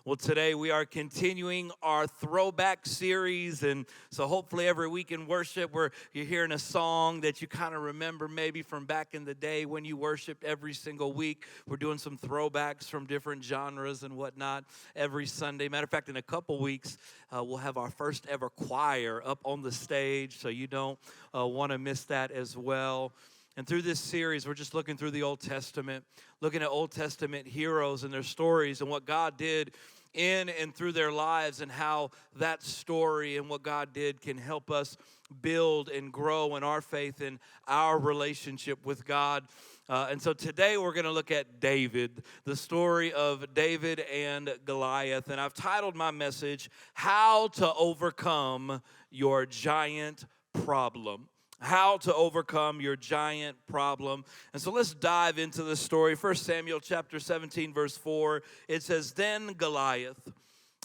Well, today we are continuing our Throwback series, and so hopefully every week in worship you're hearing a song that you kind of remember maybe from back in the day when you worshiped every single week. We're doing some throwbacks from different genres and whatnot every Sunday. Matter of fact, in a couple weeks, we'll have our first ever choir up on the stage, so you don't want to miss that as well. And through this series, we're just looking through the Old Testament, looking at Old Testament heroes and their stories and what God did in and through their lives, and how that story and what God did can help us build and grow in our faith and our relationship with God. And so today we're going to look at David, the story of David and Goliath. And I've titled my message, How to Overcome Your Giant Problem. How to overcome your giant problem. And so let's dive into the story. 1 Samuel chapter 17, verse 4, it says, Then Goliath,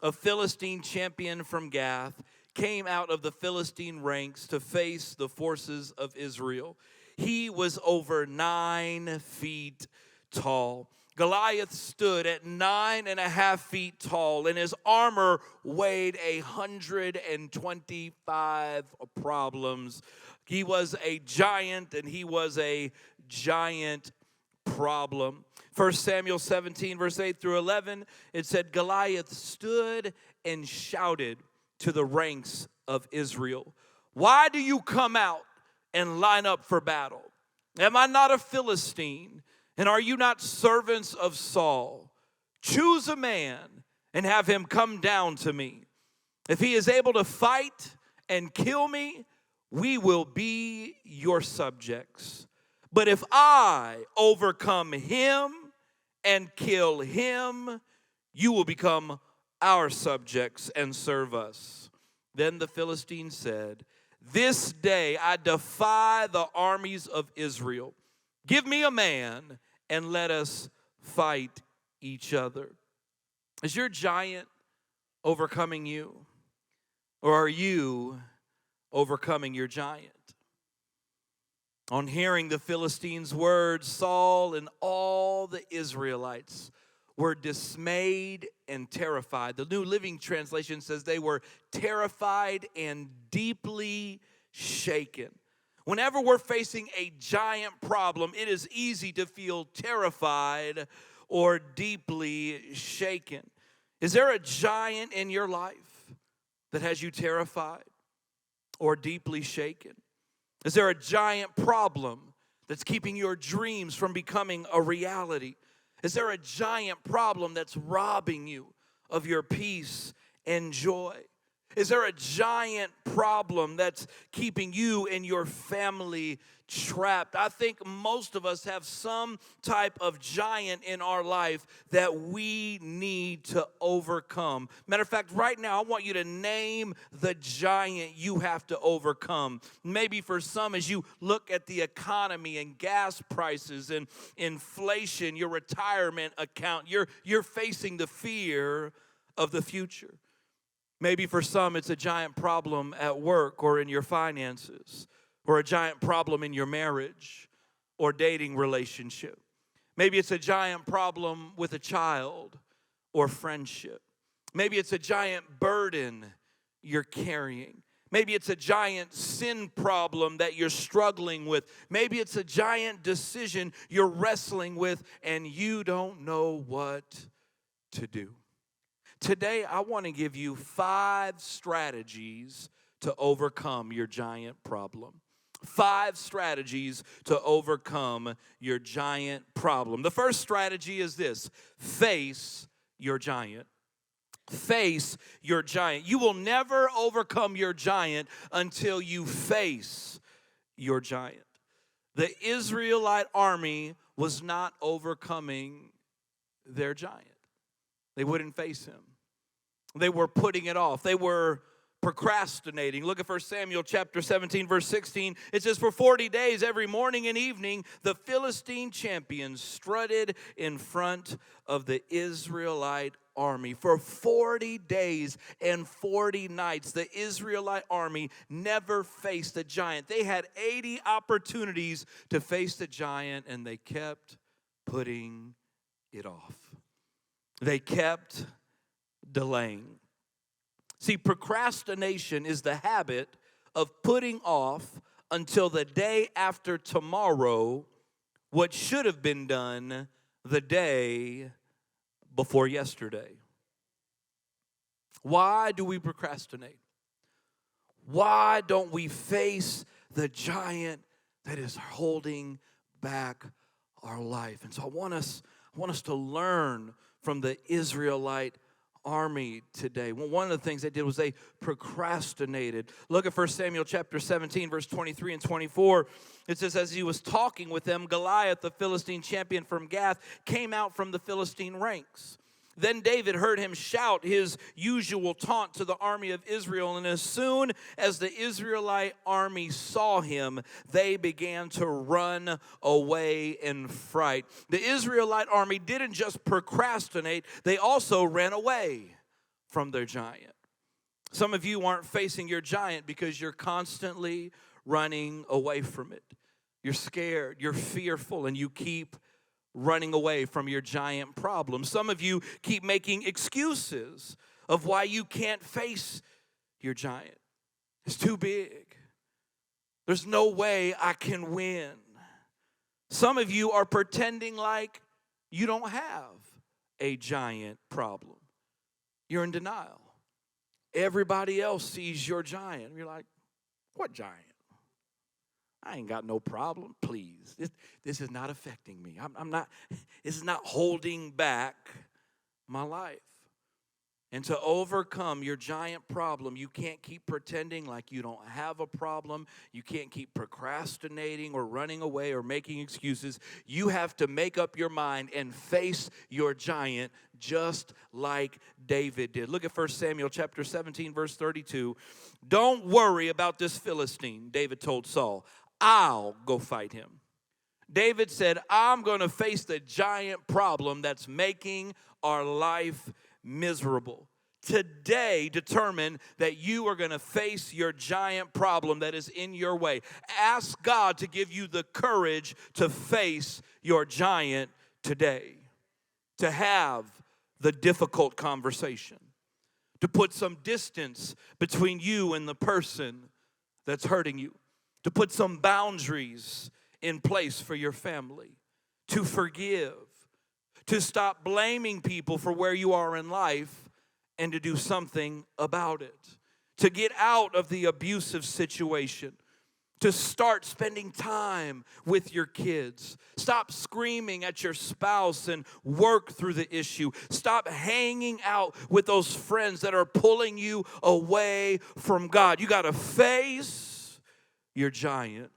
a Philistine champion from Gath, came out of the Philistine ranks to face the forces of Israel. He was over 9 feet tall. Goliath stood at 9.5 feet tall, and his armor weighed 125 problems. He was a giant, and he was a giant problem. 1 Samuel 17, verse 8 through 11, it said, Goliath stood and shouted to the ranks of Israel, Why do you come out and line up for battle? Am I not a Philistine? And are you not servants of Saul? Choose a man and have him come down to me. If he is able to fight and kill me, we will be your subjects. But if I overcome him and kill him, you will become our subjects and serve us. Then the Philistine said, This day I defy the armies of Israel. Give me a man and let us fight each other. Is your giant overcoming you? Or are you overcoming your giant? On hearing the Philistines' words, Saul and all the Israelites were dismayed and terrified. The New Living Translation says they were terrified and deeply shaken. Whenever we're facing a giant problem, it is easy to feel terrified or deeply shaken. Is there a giant in your life that has you terrified or deeply shaken? Is there a giant problem that's keeping your dreams from becoming a reality? Is there a giant problem that's robbing you of your peace and joy? Is there a giant problem that's keeping you and your family trapped? I think most of us have some type of giant in our life that we need to overcome. Matter of fact, right now, I want you to name the giant you have to overcome. Maybe for some, as you look at the economy and gas prices and inflation, your retirement account, you're facing the fear of the future. Maybe for some, it's a giant problem at work or in your finances, or a giant problem in your marriage or dating relationship. Maybe it's a giant problem with a child or friendship. Maybe it's a giant burden you're carrying. Maybe it's a giant sin problem that you're struggling with. Maybe it's a giant decision you're wrestling with and you don't know what to do. Today, I want to give you 5 strategies to overcome your giant problem. 5 strategies to overcome your giant problem. The first strategy is this: face your giant. Face your giant. You will never overcome your giant until you face your giant. The Israelite army was not overcoming their giant. They wouldn't face him. They were putting it off. They were procrastinating. Look at 1 Samuel chapter 17, verse 16. It says, For 40 days, every morning and evening, the Philistine champions strutted in front of the Israelite army. For 40 days and 40 nights, the Israelite army never faced a giant. They had 80 opportunities to face the giant, and they kept putting it off. They kept delaying. See, procrastination is the habit of putting off until the day after tomorrow what should have been done the day before yesterday. Why do we procrastinate? Why don't we face the giant that is holding back our life? And so I want us to learn from the Israelite army today. Well, one of the things they did was they procrastinated. Look at 1 Samuel chapter 17, verse 23 and 24. It says, as he was talking with them, Goliath, the Philistine champion from Gath, came out from the Philistine ranks. Then David heard him shout his usual taunt to the army of Israel, and as soon as the Israelite army saw him, they began to run away in fright. The Israelite army didn't just procrastinate, they also ran away from their giant. Some of you aren't facing your giant because you're constantly running away from it. You're scared, you're fearful, and you keep running away from your giant problem. Some of you keep making excuses of why you can't face your giant. It's too big. There's no way I can win. Some of you are pretending like you don't have a giant problem. You're in denial. Everybody else sees your giant. You're like, what giant? I ain't got no problem, please. This is not affecting me. This is not holding back my life. And to overcome your giant problem, you can't keep pretending like you don't have a problem. You can't keep procrastinating or running away or making excuses. You have to make up your mind and face your giant just like David did. Look at 1 Samuel chapter 17, verse 32. Don't worry about this Philistine, David told Saul. I'll go fight him. David said, I'm going to face the giant problem that's making our life miserable. Today, determine that you are going to face your giant problem that is in your way. Ask God to give you the courage to face your giant today. To have the difficult conversation. To put some distance between you and the person that's hurting you. To put some boundaries in place for your family. To forgive. To stop blaming people for where you are in life and to do something about it. To get out of the abusive situation. To start spending time with your kids. Stop screaming at your spouse and work through the issue. Stop hanging out with those friends that are pulling you away from God. You got to face your giant.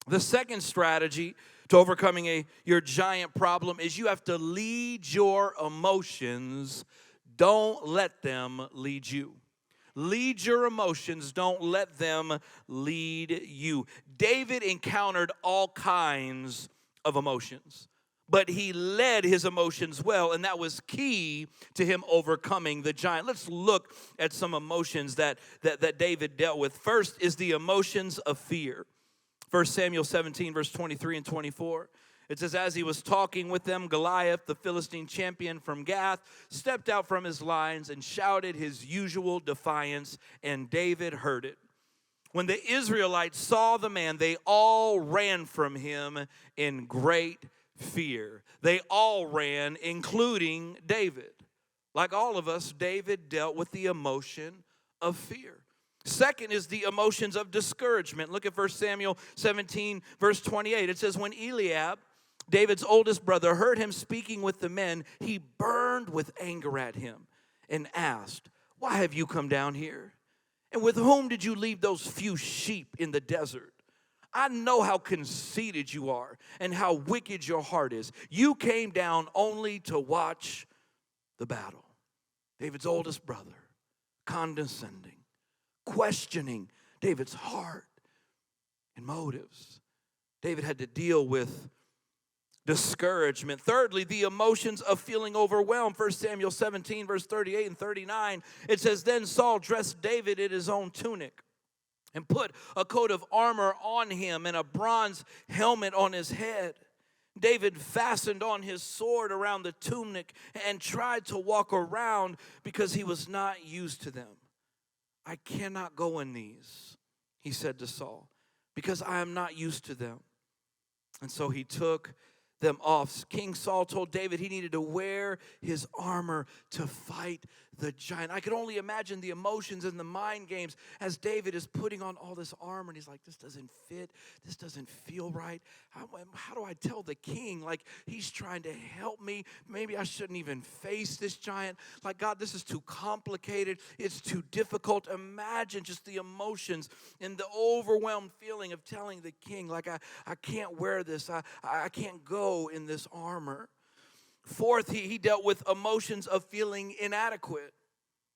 The second strategy to overcoming your giant problem is you have to lead your emotions. Don't let them lead you. Lead your emotions. Don't let them lead you. David encountered all kinds of emotions, but he led his emotions well, and that was key to him overcoming the giant. Let's look at some emotions that David dealt with. First is the emotions of fear. 1 Samuel 17, verse 23 and 24. It says, as he was talking with them, Goliath, the Philistine champion from Gath, stepped out from his lines and shouted his usual defiance, and David heard it. When the Israelites saw the man, they all ran from him in great fear. They all ran, including David. Like all of us, David dealt with the emotion of fear. Second is the emotions of discouragement. Look at 1 Samuel 17, verse 28. It says, when Eliab, David's oldest brother, heard him speaking with the men, he burned with anger at him and asked, why have you come down here? And with whom did you leave those few sheep in the desert? I know how conceited you are and how wicked your heart is. You came down only to watch the battle. David's oldest brother, condescending, questioning David's heart and motives. David had to deal with discouragement. Thirdly, the emotions of feeling overwhelmed. 1 Samuel 17, verse 38 and 39, it says, then Saul dressed David in his own tunic and put a coat of armor on him and a bronze helmet on his head. David fastened on his sword around the tunic and tried to walk around because he was not used to them. I cannot go in these, he said to Saul, because I am not used to them. And so he took them off. King Saul told David he needed to wear his armor to fight the giant. I could only imagine the emotions and the mind games as David is putting on all this armor, and he's like, this doesn't fit. This doesn't feel right. How do I tell the king? Like, he's trying to help me. Maybe I shouldn't even face this giant. Like, God, this is too complicated. It's too difficult. Imagine just the emotions and the overwhelmed feeling of telling the king, like, I can't wear this. I can't go in this armor. Fourth, he dealt with emotions of feeling inadequate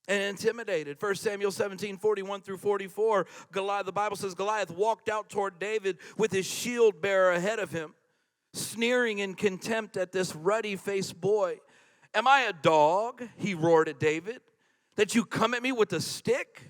and intimidated. 1 Samuel 17, 41 through 44, the Bible says Goliath walked out toward David with his shield bearer ahead of him, sneering in contempt at this ruddy-faced boy. Am I a dog, he roared at David, that you come at me with a stick?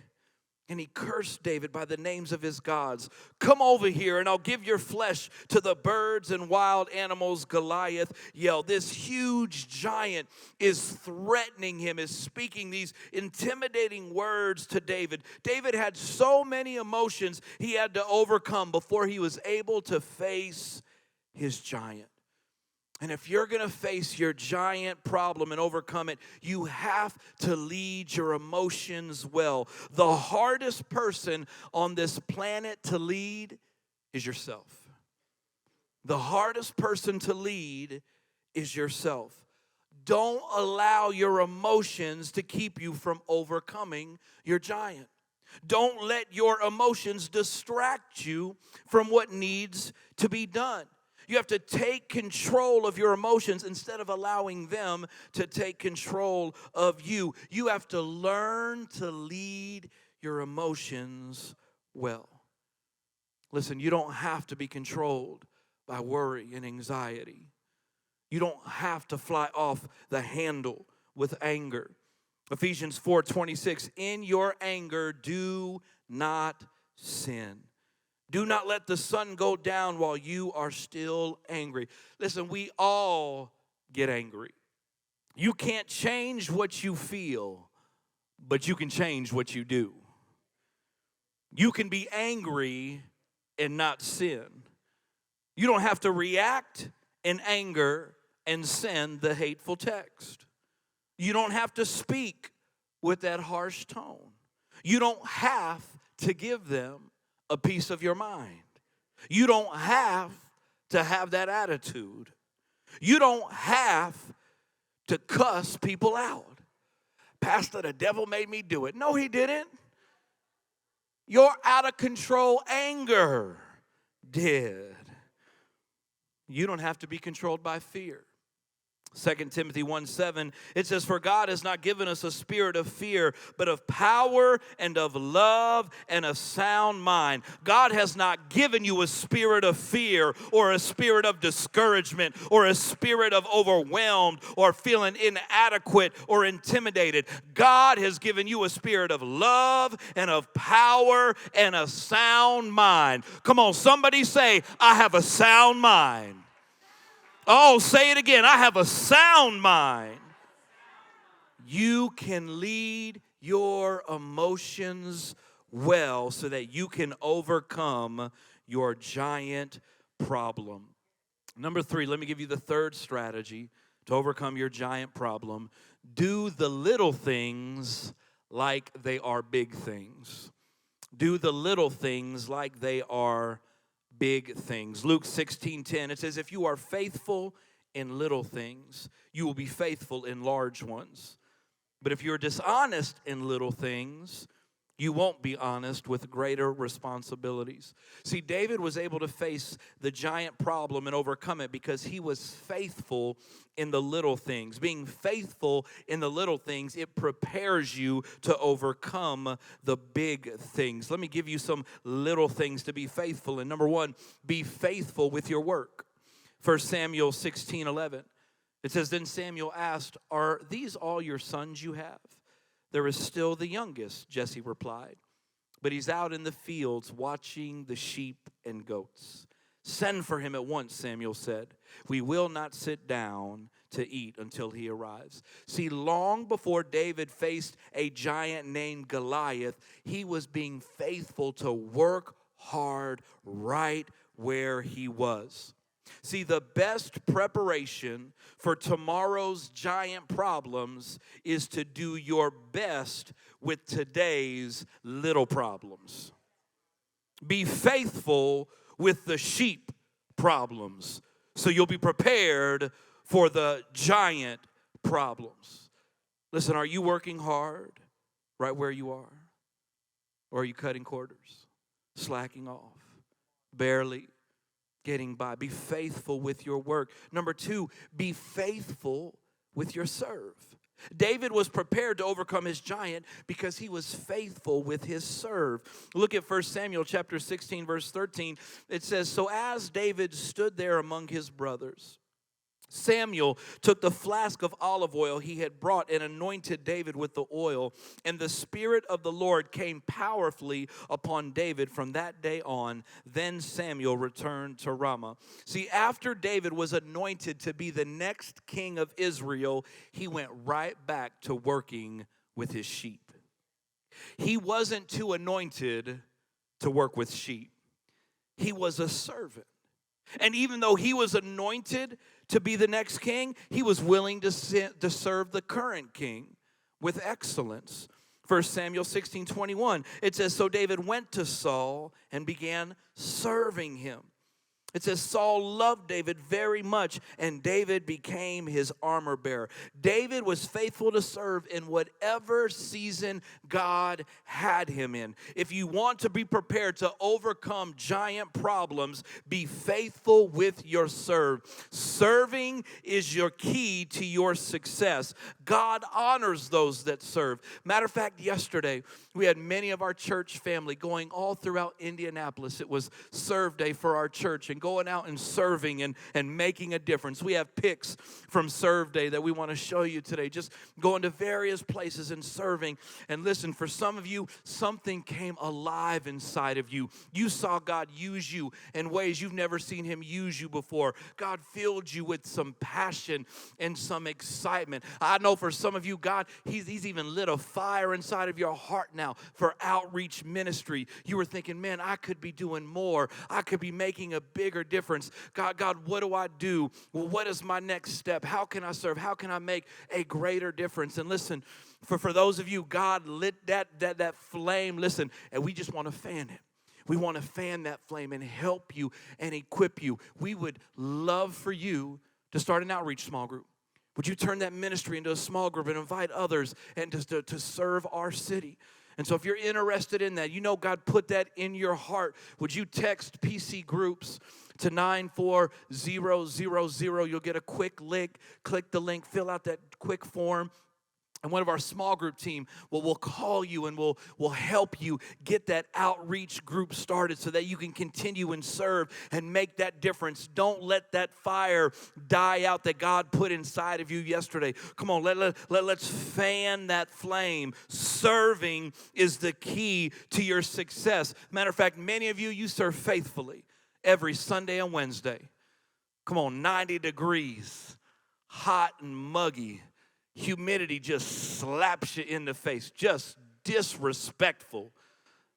And he cursed David by the names of his gods. Come over here and I'll give your flesh to the birds and wild animals, Goliath yelled. This huge giant is threatening him, is speaking these intimidating words to David. David had so many emotions he had to overcome before he was able to face his giant. And if you're going to face your giant problem and overcome it, you have to lead your emotions well. The hardest person on this planet to lead is yourself. The hardest person to lead is yourself. Don't allow your emotions to keep you from overcoming your giant. Don't let your emotions distract you from what needs to be done. You have to take control of your emotions instead of allowing them to take control of you. You have to learn to lead your emotions well. Listen, you don't have to be controlled by worry and anxiety. You don't have to fly off the handle with anger. Ephesians 4:26, in your anger, do not sin. Do not let the sun go down while you are still angry. Listen, we all get angry. You can't change what you feel, but you can change what you do. You can be angry and not sin. You don't have to react in anger and send the hateful text. You don't have to speak with that harsh tone. You don't have to give them a piece of your mind. You don't have to have that attitude. You don't have to cuss people out. Pastor, the devil made me do it. No, he didn't. Your out of control anger did. You don't have to be controlled by fear. 2 Timothy 1:7, it says, for God has not given us a spirit of fear, but of power and of love and a sound mind. God has not given you a spirit of fear or a spirit of discouragement or a spirit of overwhelmed or feeling inadequate or intimidated. God has given you a spirit of love and of power and a sound mind. Come on, somebody say, I have a sound mind. Oh, say it again. I have a sound mind. You can lead your emotions well so that you can overcome your giant problem. Number 3, let me give you the third strategy to overcome your giant problem. Do the little things like they are big things. Do the little things like they are big things. Luke 16:10, it says, if you are faithful in little things, you will be faithful in large ones. But if you're dishonest in little things, you won't be honest with greater responsibilities. See, David was able to face the giant problem and overcome it because he was faithful in the little things. Being faithful in the little things, it prepares you to overcome the big things. Let me give you some little things to be faithful in. Number 1, be faithful with your work. 1 Samuel 16:11. It says, then Samuel asked, are these all your sons you have? There is still the youngest, Jesse replied, but he's out in the fields watching the sheep and goats. Send for him at once, Samuel said. We will not sit down to eat until he arrives. See, long before David faced a giant named Goliath, he was being faithful to work hard right where he was. See, the best preparation for tomorrow's giant problems is to do your best with today's little problems. Be faithful with the sheep problems so you'll be prepared for the giant problems. Listen, are you working hard right where you are? Or are you cutting quarters, slacking off, barely getting by? Be faithful with your work. Number 2, be faithful with your serve. David was prepared to overcome his giant because he was faithful with his serve. Look at 1 Samuel chapter 16, verse 13. It says, so as David stood there among his brothers, Samuel took the flask of olive oil he had brought and anointed David with the oil. And the Spirit of the Lord came powerfully upon David from that day on. Then Samuel returned to Ramah. See, after David was anointed to be the next king of Israel, he went right back to working with his sheep. He wasn't too anointed to work with sheep. He was a servant. And even though he was anointed to be the next king, he was willing to serve the current king with excellence. 1 Samuel 16:21, it says, so David went to Saul and began serving him. It says Saul loved David very much, and David became his armor bearer. David was faithful to serve in whatever season God had him in. If you want to be prepared to overcome giant problems, be faithful with your serve. Serving is your key to your success. God honors those that serve. Matter of fact, yesterday, we had many of our church family going all throughout Indianapolis. It was Serve Day for our church, and going out and serving and making a difference. We have pics from Serve Day that we want to show you today. Just going to various places and serving. And listen, for some of you, something came alive inside of you. You saw God use you in ways you've never seen him use you before. God filled you with some passion and some excitement. I know for some of you, God, He's even lit a fire inside of your heart now for outreach ministry. You were thinking, man, I could be doing more. I could be making a bigger difference. God, what do I do? Well, what is my next step? How can I serve? How can I make a greater difference? And listen, for those of you, God lit that flame, listen, and we just want to fan it. We want to fan that flame and help you and equip you. We would love for you to start an outreach small group. Would you turn that ministry into a small group and invite others and to serve our city? And so if you're interested in that, you know God put that in your heart. Would you text PC Groups to 94000? You'll get a quick link. Click the link, fill out that quick form. And one of our small group team will call you and will help you get that outreach group started so that you can continue and serve and make that difference. Don't let that fire die out that God put inside of you yesterday. Come on, let's fan that flame. Serving is the key to your success. Matter of fact, many of you serve faithfully every Sunday and Wednesday. Come on, 90 degrees, hot and muggy. Humidity just slaps you in the face, just disrespectful.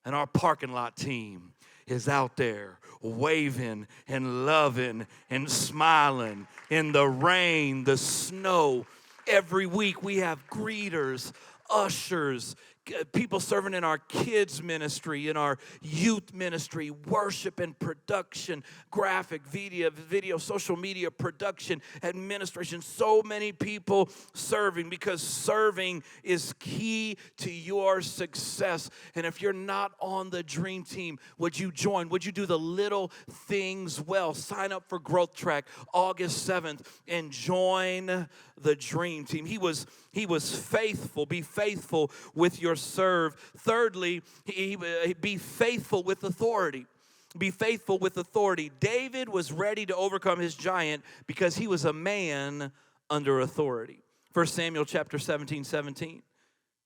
And our parking lot team is out there waving and loving and smiling in the rain, the snow. Every week we have greeters, ushers, people serving in our kids ministry, in our youth ministry, worship and production, graphic, video, social media production, administration. So many people serving because serving is key to your success. And if you're not on the dream team, would you join? Would you do the little things well? Sign up for Growth Track August 7th and join the dream team. He was faithful. Be faithful with your serve. Thirdly, be faithful with authority. Be faithful with authority. David was ready to overcome his giant because he was a man under authority. 1 Samuel chapter 17.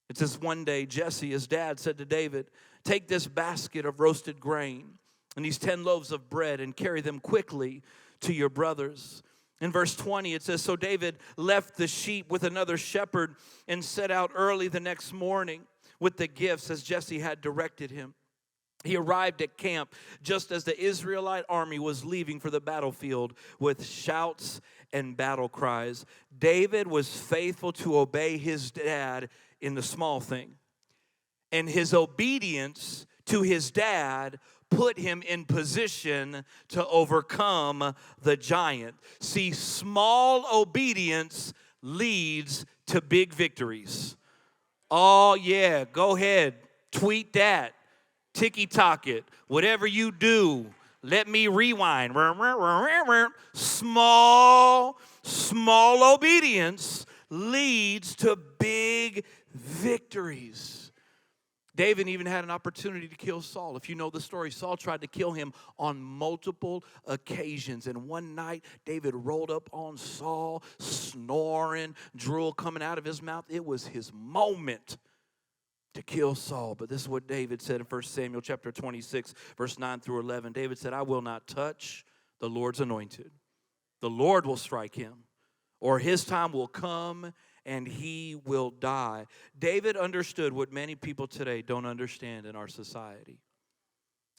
It says, one day Jesse, his dad, said to David, take this basket of roasted grain and these 10 loaves of bread and carry them quickly to your brothers. In verse 20, it says, so David left the sheep with another shepherd and set out early the next morning with the gifts as Jesse had directed him. He arrived at camp just as the Israelite army was leaving for the battlefield with shouts and battle cries. David was faithful to obey his dad in the small thing. And his obedience to his dad put him in position to overcome the giant. See, small obedience leads to big victories. Oh, yeah, go ahead, tweet that. TikTok it, whatever you do, let me rewind. Small obedience leads to big victories. David even had an opportunity to kill Saul. If you know the story, Saul tried to kill him on multiple occasions. And one night, David rolled up on Saul, snoring, drool coming out of his mouth. It was his moment to kill Saul. But this is what David said in 1 Samuel chapter 26, verse 9 through 11. David said, I will not touch the Lord's anointed. The Lord will strike him, or his time will come and he will die. David understood what many people today don't understand in our society.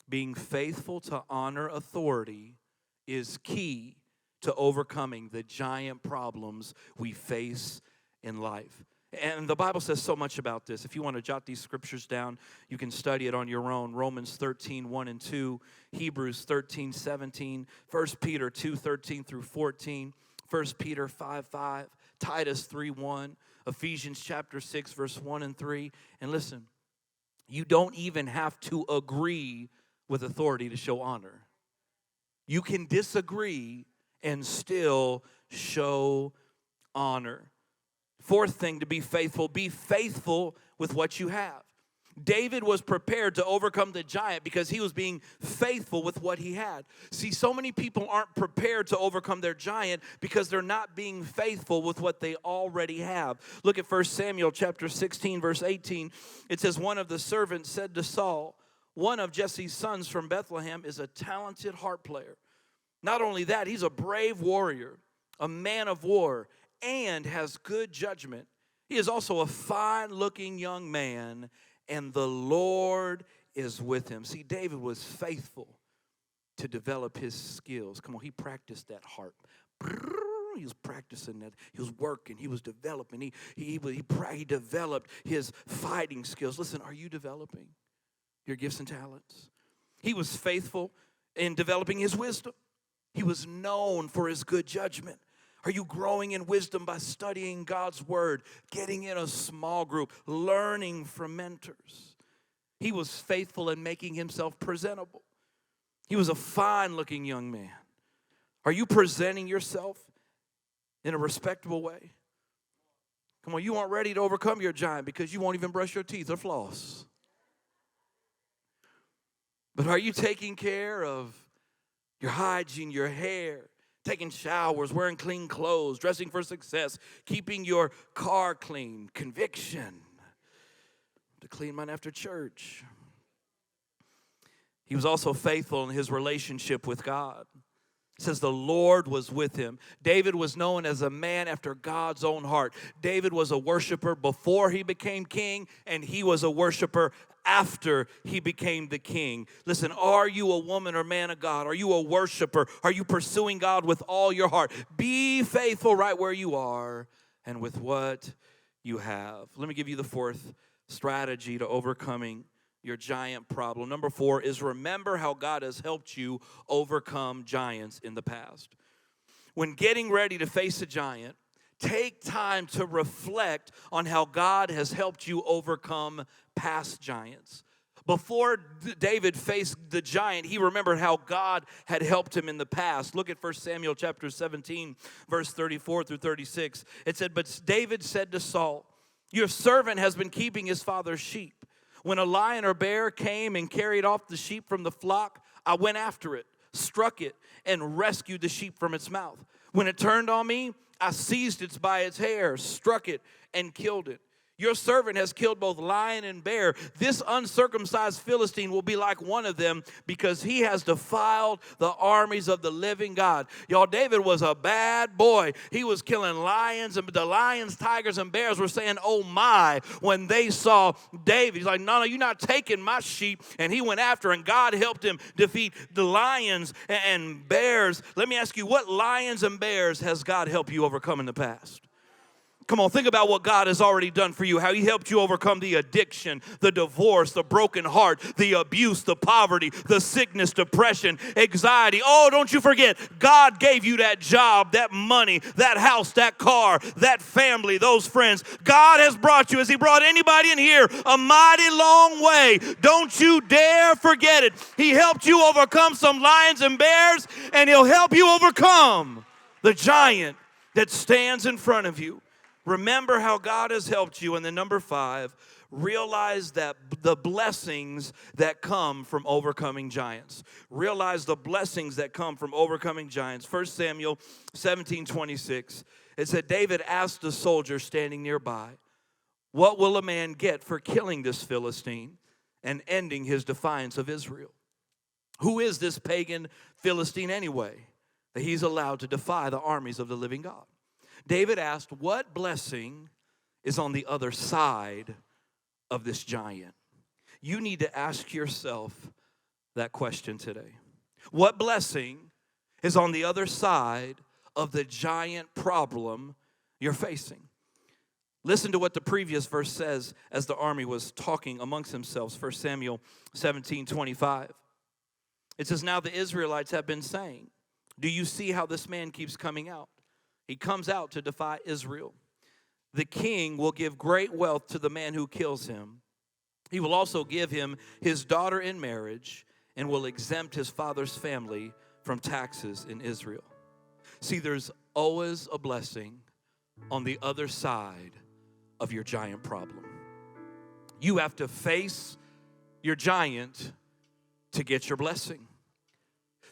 Being faithful to honor authority is key to overcoming the giant problems we face in life. And the Bible says so much about this. If you want to jot these scriptures down, you can study it on your own. Romans 13, 1 and 2, Hebrews 13, 17, 1 Peter 2, 13 through 14, 1 Peter 5, 5, Titus 3, 1, Ephesians chapter 6, verse 1 and 3. And listen, you don't even have to agree with authority to show honor. You can disagree and still show honor. Fourth thing to be faithful with what you have. David was prepared to overcome the giant because he was being faithful with what he had. See, so many people aren't prepared to overcome their giant because they're not being faithful with what they already have. Look at 1 Samuel chapter 16, verse 18. It says, one of the servants said to Saul, one of Jesse's sons from Bethlehem is a talented harp player. Not only that, he's a brave warrior, a man of war, and has good judgment. He is also a fine-looking young man, and the Lord is with him. See, David was faithful to develop his skills. Come on, he practiced that harp. He was practicing that. He was working. He was developing. He developed his fighting skills. Listen, are you developing your gifts and talents? He was faithful in developing his wisdom. He was known for his good judgment. Are you growing in wisdom by studying God's word, getting in a small group, learning from mentors? He was faithful in making himself presentable. He was a fine-looking young man. Are you presenting yourself in a respectable way? Come on, you aren't ready to overcome your giant because you won't even brush your teeth or floss. But are you taking care of your hygiene, your hair, taking showers, wearing clean clothes, dressing for success, keeping your car clean, conviction, to clean mine after church? He was also faithful in his relationship with God. It says the Lord was with him. David was known as a man after God's own heart. David was a worshiper before he became king, and he was a worshiper after he became the king. Listen, are you a woman or man of God? Are you a worshiper? Are you pursuing God with all your heart? Be faithful right where you are and with what you have. Let me give you the fourth strategy to overcoming your giant problem. Number 4 is remember how God has helped you overcome giants in the past. When getting ready to face a giant, take time to reflect on how God has helped you overcome past giants. Before David faced the giant, he remembered how God had helped him in the past. Look at 1 Samuel chapter 17, verse 34 through 36. It said, but David said to Saul, your servant has been keeping his father's sheep. When a lion or bear came and carried off the sheep from the flock, I went after it, struck it, and rescued the sheep from its mouth. When it turned on me, I seized it by its hair, struck it, and killed it. Your servant has killed both lion and bear. This uncircumcised Philistine will be like one of them because he has defiled the armies of the living God. Y'all, David was a bad boy. He was killing lions, and the lions, tigers, and bears were saying, oh my, when they saw David. He's like, no, you're not taking my sheep. And he went after, and God helped him defeat the lions and bears. Let me ask you, what lions and bears has God helped you overcome in the past? Come on, think about what God has already done for you, how he helped you overcome the addiction, the divorce, the broken heart, the abuse, the poverty, the sickness, depression, anxiety. Oh, don't you forget, God gave you that job, that money, that house, that car, that family, those friends. God has brought you, as he brought anybody in here, a mighty long way. Don't you dare forget it. He helped you overcome some lions and bears, and he'll help you overcome the giant that stands in front of you. Remember how God has helped you. And then number 5, realize that the blessings that come from overcoming giants. Realize the blessings that come from overcoming giants. 1 Samuel 17:26. It said, David asked the soldier standing nearby, what will a man get for killing this Philistine and ending his defiance of Israel? Who is this pagan Philistine anyway, that he's allowed to defy the armies of the living God? David asked, what blessing is on the other side of this giant? You need to ask yourself that question today. What blessing is on the other side of the giant problem you're facing? Listen to what the previous verse says as the army was talking amongst themselves. 1 Samuel 17:25. It says, now the Israelites have been saying, do you see how this man keeps coming out? He comes out to defy Israel. The king will give great wealth to the man who kills him. He will also give him his daughter in marriage and will exempt his father's family from taxes in Israel. See, there's always a blessing on the other side of your giant problem. You have to face your giant to get your blessing.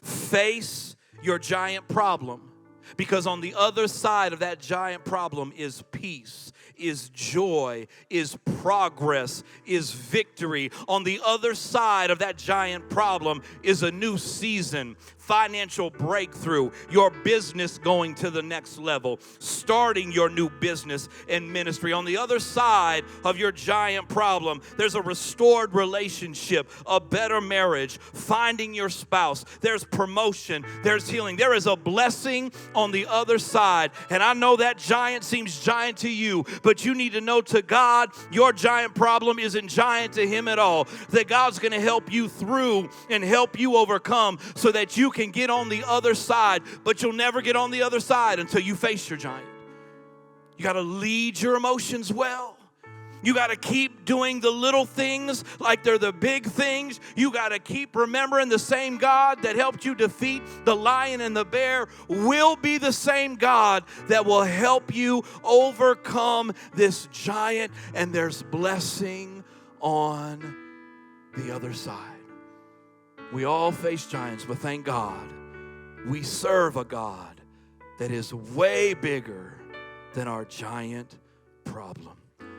Face your giant problem. Because on the other side of that giant problem is peace, is joy, is progress, is victory. On the other side of that giant problem is a new season, financial breakthrough, your business going to the next level, starting your new business and ministry. On the other side of your giant problem, there's a restored relationship, a better marriage, finding your spouse. There's promotion, there's healing. There is a blessing on the other side. And I know that giant seems giant to you, but you need to know, to God, your giant problem isn't giant to him at all. That God's going to help you through and help you overcome so that you can get on the other side. But you'll never get on the other side until you face your giant. You got to lead your emotions well. You got to keep doing the little things like they're the big things. You got to keep remembering the same God that helped you defeat the lion and the bear will be the same God that will help you overcome this giant. And there's blessing on the other side. We all face giants, but thank God we serve a God that is way bigger than our giant problem.